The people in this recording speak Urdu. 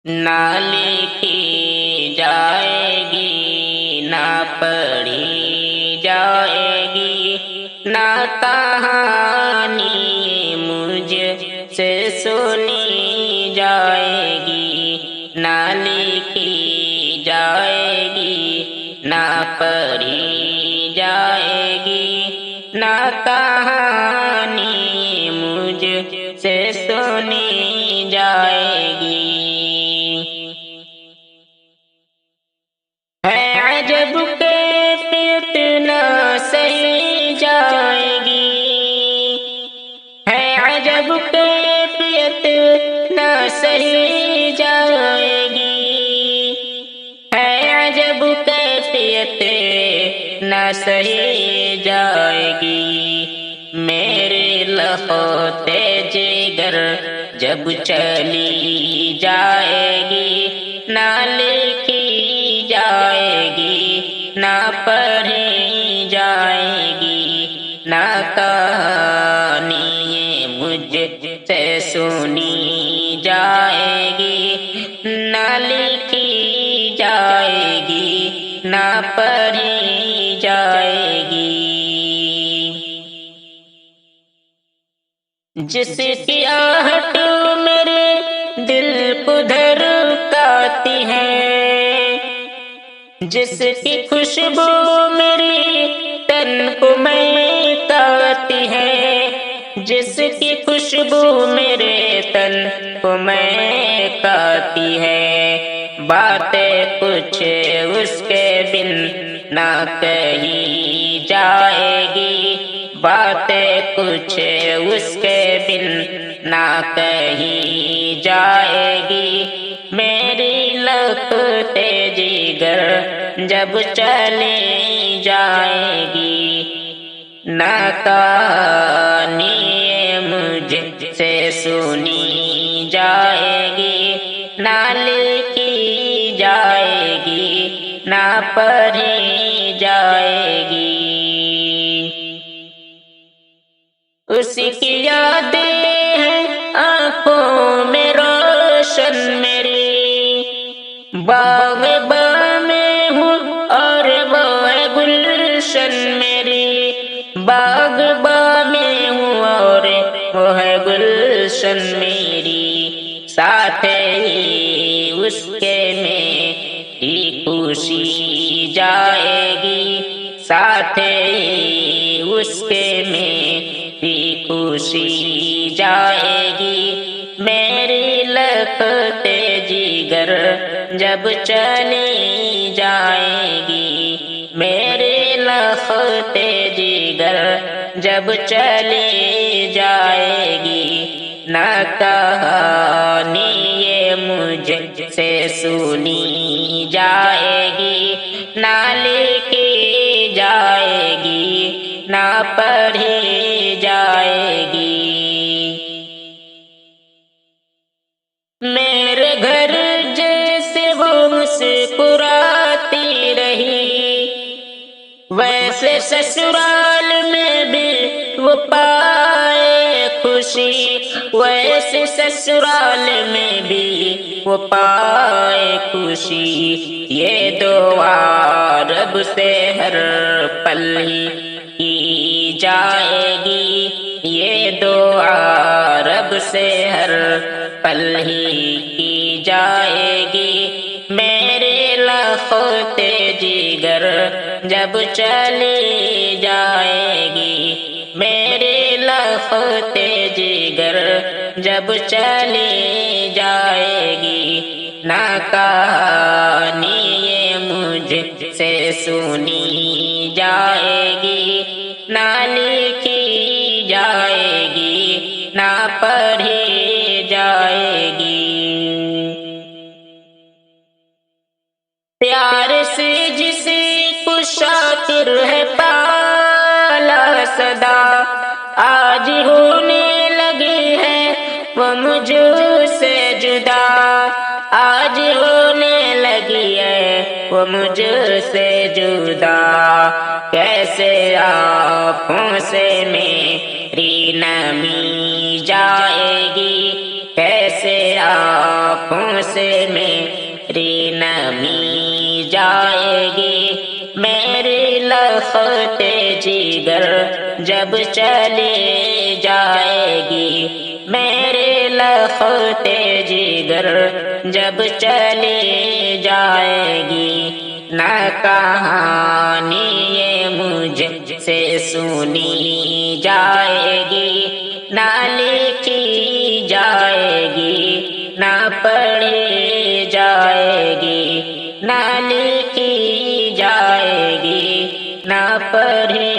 نہ لکھی جائے گی، نہ پڑھی جائے گی، نہ کہانی مجھ سے سنی جائے گی، نہ لکھی جائے گی، نہ پڑھی جائے گی، نہ کہانی مجھ سے سنی جائے گی۔ ہے عجب کیفیت نہ سہی جائے گی، ہے عجب کیفیت نہ سہی جائے گی، ہے عجب کیفیت نہ سہی جائے گی، میرے لخت جگر جب چلی جائے گی، نہ لکھی جائے گی، نہ پڑھی جائے گی، نہ کہانی مجھ سے سنی جائے گی، نہ لکھی جائے گی، نہ پڑھی جائے گی۔ جس کی آہٹ میرے دل کو دھڑکاتی ہے، جس کی خوشبو میری تن کو مہکاتی ہے، جس کی خوشبو میرے تن کو مہکاتی ہے، باتیں کچھ اس کے بن نہ کہی جائے گی، باتیں کچھ اس کے بن نہ کہی جائے گی، میری لخت جگر جب چلی جائے گی، نہ کہانی مجھ سے سنی جائے گی، نہ لکھی جائے گی، نہ پڑھی جائے گی۔ اسی کی یادیں ہیں آنکھوں میں روشن میری، باغ میں ہوں اور وہ ہے گلشن میری، باغ میں ہوں اور وہ ہے گلشن میری، ساتھ ہی اس کے میری خوشی جائے گی، ساتھ ہی اس کے میری خوشی جائے گی، میری لخت جگر جب چلی جائے گی، میری لخت جگر جب چلی جائے گی، نہ کہانی یہ مجھ سے سنی جائے گی، نہ لکھی جائے گی، نہ پڑھی جائے گی۔ میرے گھر جیسے وہ مسکراتی رہی، ویسے سسرال میں بھی وہ پائے خوشی، ویسے سسرال میں بھی وہ پائے خوشی، یہ دعا رب سے ہر پل ہی کی جائے گی، یہ دعا رب سے ہر پل ہی کی جائے گی، میرے لخت جگر جب چلی جائے گی، میرے لخت جگر جب چلی جائے گی، نہ کہانی یہ مجھ سے سنی جائے گی، نہ لکھی جائے گی، نہ پڑھی جائے گی۔ پیار سے جسے کو شاکر ہے پالا صدا، آج ہونے لگی ہے وہ مجھ سے جدا، آج ہونے لگی ہے وہ مجھ سے جدا، کیسے آنکھوں سے میری نمی جائے گی، کیسے آنکھوں سے میری نمی جائے گی، میری لخت جگر جب چلی جائے گی، میری لخت جگر جب چلی جائے گی، نہ کہانی یہ مجھ سے سنی جائے گی، نہ لکھی جائے گی، نہ پڑھی جائے گی، نہ لکھی جائے گی، نہ پڑھی